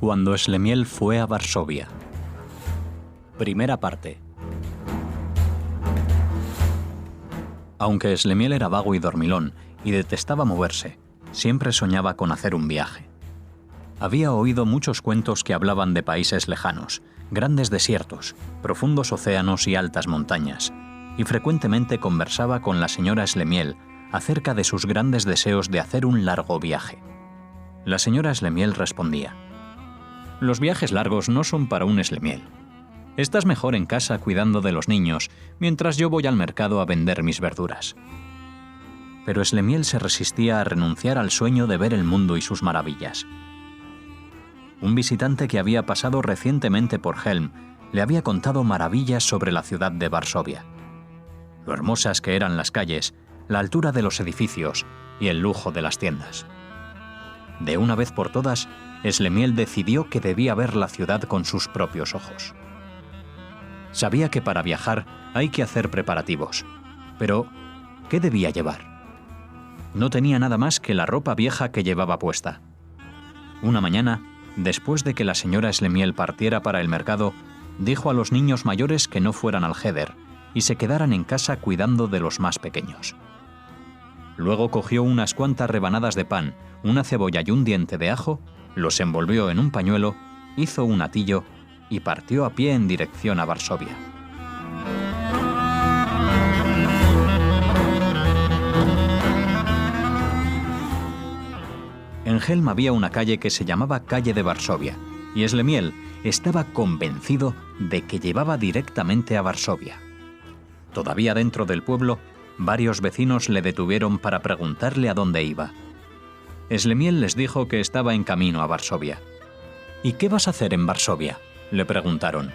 Cuando Slemiel fue a Varsovia. Primera parte. Aunque Slemiel era vago y dormilón y detestaba moverse, siempre soñaba con hacer un viaje. Había oído muchos cuentos que hablaban de países lejanos, grandes desiertos, profundos océanos y altas montañas, y frecuentemente conversaba con la señora Slemiel acerca de sus grandes deseos de hacer un largo viaje. La señora Slemiel respondía: «Los viajes largos no son para un Slemiel. Estás mejor en casa cuidando de los niños, mientras yo voy al mercado a vender mis verduras». Pero Slemiel se resistía a renunciar al sueño de ver el mundo y sus maravillas. Un visitante que había pasado recientemente por Helm le había contado maravillas sobre la ciudad de Varsovia. Lo hermosas que eran las calles, la altura de los edificios y el lujo de las tiendas. De una vez por todas, Slemiel decidió que debía ver la ciudad con sus propios ojos. Sabía que para viajar hay que hacer preparativos, pero ¿qué debía llevar? No tenía nada más que la ropa vieja que llevaba puesta. Una mañana, después de que la señora Slemiel partiera para el mercado, dijo a los niños mayores que no fueran al Heder y se quedaran en casa cuidando de los más pequeños. Luego cogió unas cuantas rebanadas de pan, una cebolla y un diente de ajo, los envolvió en un pañuelo, hizo un atillo y partió a pie en dirección a Varsovia. En Helm había una calle que se llamaba Calle de Varsovia, y Slemiel estaba convencido de que llevaba directamente a Varsovia. Todavía dentro del pueblo, varios vecinos le detuvieron para preguntarle a dónde iba. Slemiel les dijo que estaba en camino a Varsovia. «¿Y qué vas a hacer en Varsovia?», le preguntaron.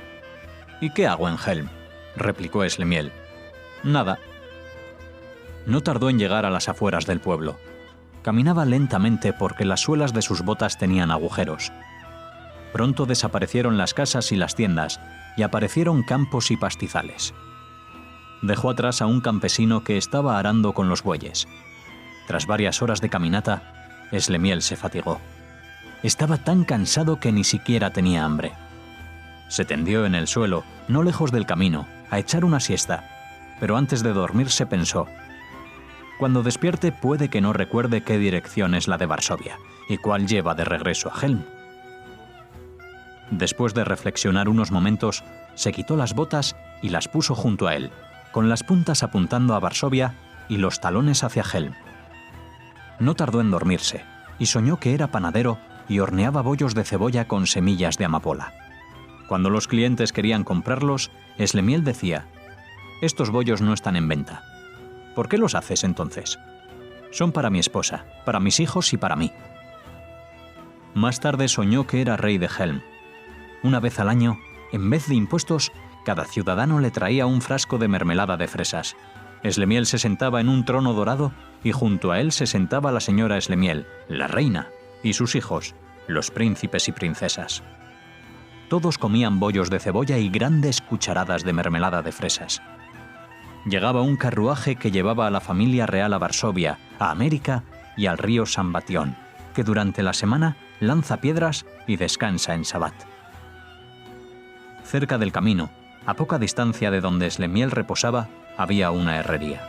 «¿Y qué hago en Helm?», replicó Slemiel. «Nada». No tardó en llegar a las afueras del pueblo. Caminaba lentamente porque las suelas de sus botas tenían agujeros. Pronto desaparecieron las casas y las tiendas y aparecieron campos y pastizales. Dejó atrás a un campesino que estaba arando con los bueyes. Tras varias horas de caminata, Slemiel se fatigó. Estaba tan cansado que ni siquiera tenía hambre. Se tendió en el suelo, no lejos del camino, a echar una siesta, pero antes de dormirse pensó: «Cuando despierte puede que no recuerde qué dirección es la de Varsovia y cuál lleva de regreso a Helm». Después de reflexionar unos momentos, se quitó las botas y las puso junto a él, con las puntas apuntando a Varsovia y los talones hacia Helm. No tardó en dormirse, y soñó que era panadero y horneaba bollos de cebolla con semillas de amapola. Cuando los clientes querían comprarlos, Slemiel decía: «Estos bollos no están en venta». «¿Por qué los haces entonces?». «Son para mi esposa, para mis hijos y para mí». Más tarde soñó que era rey de Helm. Una vez al año, en vez de impuestos, cada ciudadano le traía un frasco de mermelada de fresas. Slemiel se sentaba en un trono dorado y junto a él se sentaba la señora Slemiel, la reina, y sus hijos, los príncipes y princesas. Todos comían bollos de cebolla y grandes cucharadas de mermelada de fresas. Llegaba un carruaje que llevaba a la familia real a Varsovia, a América y al río San Batión, que durante la semana lanza piedras y descansa en Sabbat. Cerca del camino, a poca distancia de donde Slemiel reposaba, había una herrería.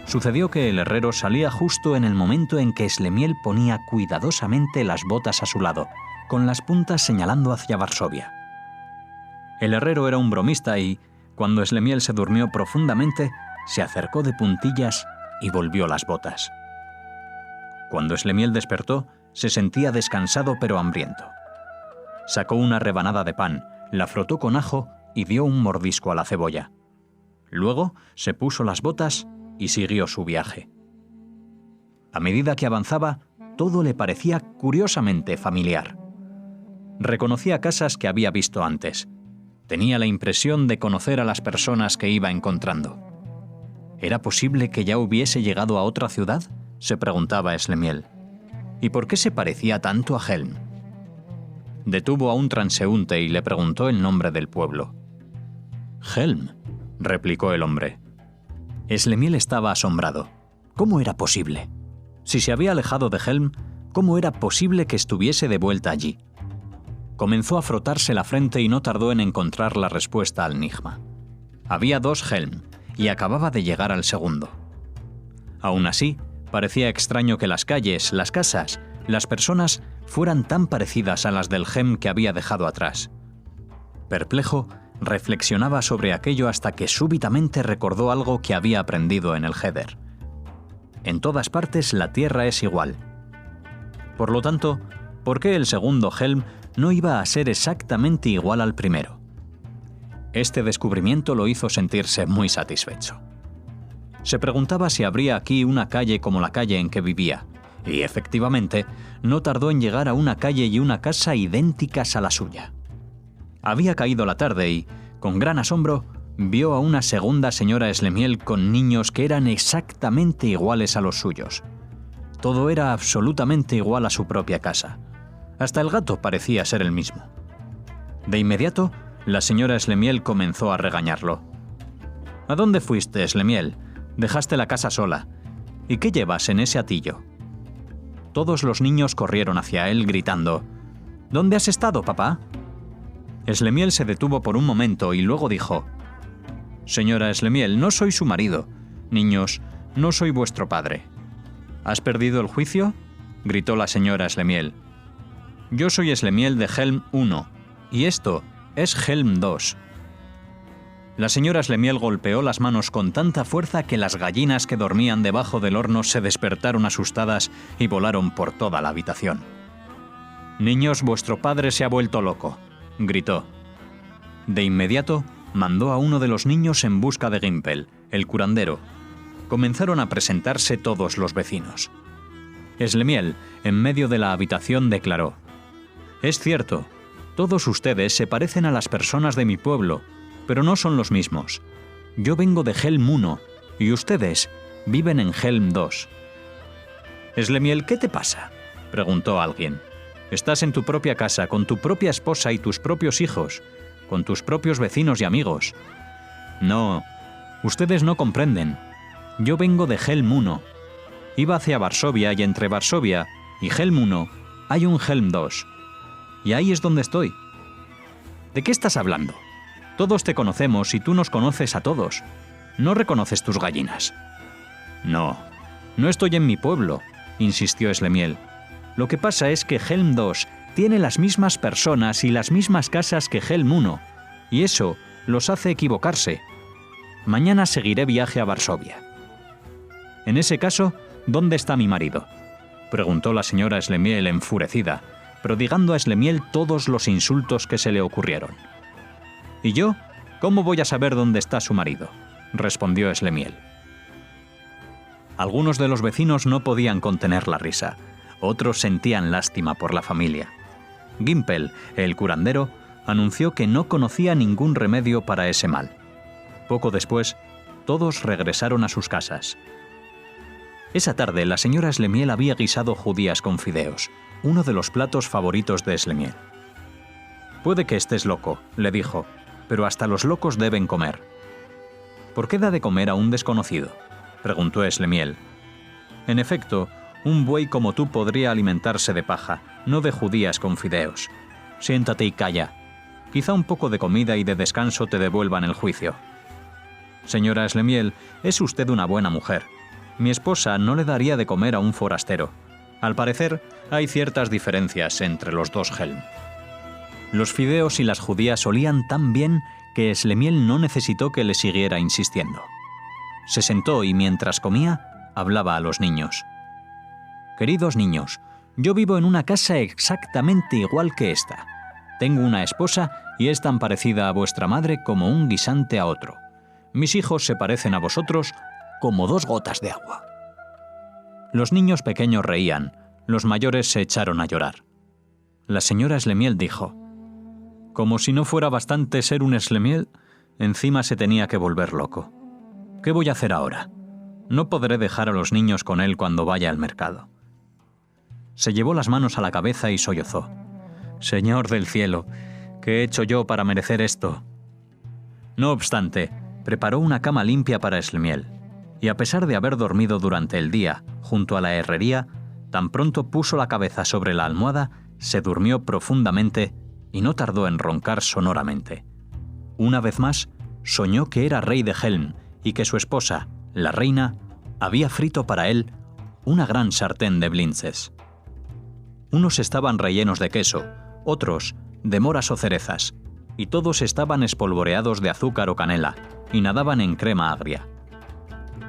Sucedió que el herrero salía justo en el momento en que Slemiel ponía cuidadosamente las botas a su lado, con las puntas señalando hacia Varsovia. El herrero era un bromista y, cuando Slemiel se durmió profundamente, se acercó de puntillas y volvió las botas. Cuando Slemiel despertó, se sentía descansado pero hambriento. Sacó una rebanada de pan, la frotó con ajo y dio un mordisco a la cebolla. Luego se puso las botas y siguió su viaje. A medida que avanzaba, todo le parecía curiosamente familiar. Reconocía casas que había visto antes. Tenía la impresión de conocer a las personas que iba encontrando. ¿Era posible que ya hubiese llegado a otra ciudad?, se preguntaba Slemiel. ¿Y por qué se parecía tanto a Helm? Detuvo a un transeúnte y le preguntó el nombre del pueblo. «Helm», replicó el hombre. Slemiel estaba asombrado. ¿Cómo era posible? Si se había alejado de Helm, ¿cómo era posible que estuviese de vuelta allí? Comenzó a frotarse la frente y no tardó en encontrar la respuesta al enigma. Había 2 Helm y acababa de llegar al segundo. Aún así, parecía extraño que las calles, las casas, las personas fueran tan parecidas a las del Helm que había dejado atrás. Perplejo, reflexionaba sobre aquello hasta que súbitamente recordó algo que había aprendido en el Heather. En todas partes la tierra es igual. Por lo tanto, ¿por qué el segundo Helm no iba a ser exactamente igual al primero? Este descubrimiento lo hizo sentirse muy satisfecho. Se preguntaba si habría aquí una calle como la calle en que vivía, y efectivamente, no tardó en llegar a una calle y una casa idénticas a la suya. Había caído la tarde y, con gran asombro, vio a una segunda señora Slemiel con niños que eran exactamente iguales a los suyos. Todo era absolutamente igual a su propia casa. Hasta el gato parecía ser el mismo. De inmediato, la señora Slemiel comenzó a regañarlo. «¿A dónde fuiste, Slemiel? Dejaste la casa sola. ¿Y qué llevas en ese atillo?» Todos los niños corrieron hacia él gritando: «¿Dónde has estado, papá?» Slemiel se detuvo por un momento y luego dijo: «Señora Slemiel, no soy su marido. Niños, no soy vuestro padre». «¿Has perdido el juicio?», gritó la señora Slemiel. «Yo soy Slemiel de Helm 1, y esto es Helm 2». La señora Slemiel golpeó las manos con tanta fuerza que las gallinas que dormían debajo del horno se despertaron asustadas y volaron por toda la habitación. «Niños, vuestro padre se ha vuelto loco», gritó. De inmediato, mandó a uno de los niños en busca de Gimpel, el curandero. Comenzaron a presentarse todos los vecinos. Slemiel, en medio de la habitación, declaró: «Es cierto, todos ustedes se parecen a las personas de mi pueblo, pero no son los mismos. Yo vengo de Helm 1 y ustedes viven en Helm 2. «Slemiel, ¿qué te pasa?», preguntó alguien. «Estás en tu propia casa, con tu propia esposa y tus propios hijos, con tus propios vecinos y amigos». «No, ustedes no comprenden. Yo vengo de Helm 1. Iba hacia Varsovia y entre Varsovia y Helm 1 hay un Helm 2. Y ahí es donde estoy». «¿De qué estás hablando? Todos te conocemos y tú nos conoces a todos. ¿No reconoces tus gallinas?» «No, no estoy en mi pueblo», insistió Slemiel. «Lo que pasa es que Helm 2 tiene las mismas personas y las mismas casas que Helm 1, y eso los hace equivocarse. Mañana seguiré viaje a Varsovia». «En ese caso, ¿dónde está mi marido?», preguntó la señora Slemiel enfurecida, prodigando a Slemiel todos los insultos que se le ocurrieron. «¿Y yo? ¿Cómo voy a saber dónde está su marido?», respondió Slemiel. Algunos de los vecinos no podían contener la risa, otros sentían lástima por la familia. Gimpel, el curandero, anunció que no conocía ningún remedio para ese mal. Poco después, todos regresaron a sus casas. Esa tarde, la señora Slemiel había guisado judías con fideos, uno de los platos favoritos de Slemiel. «Puede que estés loco», le dijo, «pero hasta los locos deben comer». «¿Por qué da de comer a un desconocido?», preguntó Slemiel. «En efecto, un buey como tú podría alimentarse de paja, no de judías con fideos. Siéntate y calla. Quizá un poco de comida y de descanso te devuelvan el juicio». «Señora Slemiel, es usted una buena mujer. Mi esposa no le daría de comer a un forastero. Al parecer, hay ciertas diferencias entre los 2 Helm». Los fideos y las judías olían tan bien que Slemiel no necesitó que le siguiera insistiendo. Se sentó y mientras comía, hablaba a los niños. «Queridos niños, yo vivo en una casa exactamente igual que esta. Tengo una esposa y es tan parecida a vuestra madre como un guisante a otro. Mis hijos se parecen a vosotros como 2 gotas de agua». Los niños pequeños reían, los mayores se echaron a llorar. La señora Slemiel dijo: «Como si no fuera bastante ser un Slemiel, encima se tenía que volver loco. ¿Qué voy a hacer ahora? No podré dejar a los niños con él cuando vaya al mercado». Se llevó las manos a la cabeza y sollozó. «Señor del cielo, ¿qué he hecho yo para merecer esto?». No obstante, preparó una cama limpia para Slemiel, y a pesar de haber dormido durante el día junto a la herrería, tan pronto puso la cabeza sobre la almohada, se durmió profundamente y no tardó en roncar sonoramente. Una vez más, soñó que era rey de Helm y que su esposa, la reina, había frito para él una gran sartén de blintzes. Unos estaban rellenos de queso, otros de moras o cerezas, y todos estaban espolvoreados de azúcar o canela y nadaban en crema agria.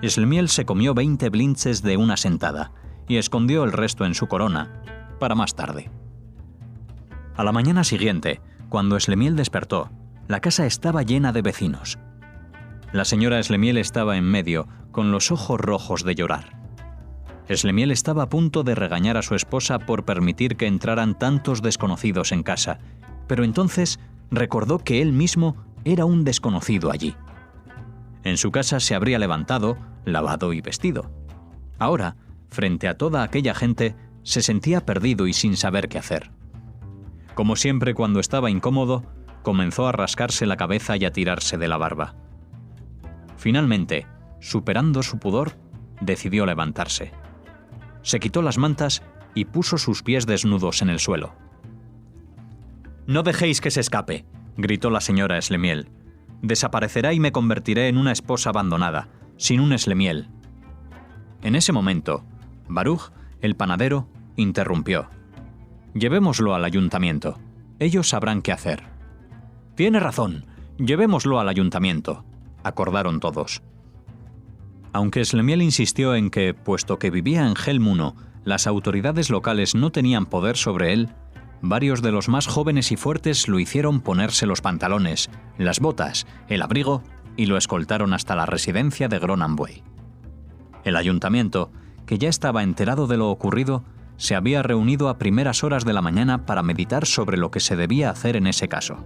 Slemiel se comió 20 blintzes de una sentada y escondió el resto en su corona, para más tarde. A la mañana siguiente, cuando Slemiel despertó, la casa estaba llena de vecinos. La señora Slemiel estaba en medio, con los ojos rojos de llorar. Slemiel estaba a punto de regañar a su esposa por permitir que entraran tantos desconocidos en casa, pero entonces recordó que él mismo era un desconocido allí. En su casa se habría levantado, lavado y vestido. Ahora, frente a toda aquella gente, se sentía perdido y sin saber qué hacer. Como siempre cuando estaba incómodo, comenzó a rascarse la cabeza y a tirarse de la barba. Finalmente, superando su pudor, decidió levantarse. Se quitó las mantas y puso sus pies desnudos en el suelo. «No dejéis que se escape», gritó la señora Slemiel. «Desaparecerá y me convertiré en una esposa abandonada, sin un Slemiel». En ese momento, Baruch, el panadero, interrumpió. «Llevémoslo al ayuntamiento. Ellos sabrán qué hacer». «Tiene razón. Llevémoslo al ayuntamiento», acordaron todos. Aunque Slemiel insistió en que, puesto que vivía en Helm I, las autoridades locales no tenían poder sobre él, varios de los más jóvenes y fuertes lo hicieron ponerse los pantalones, las botas, el abrigo y lo escoltaron hasta la residencia de Gronanbuey. El ayuntamiento, que ya estaba enterado de lo ocurrido, se había reunido a primeras horas de la mañana para meditar sobre lo que se debía hacer en ese caso.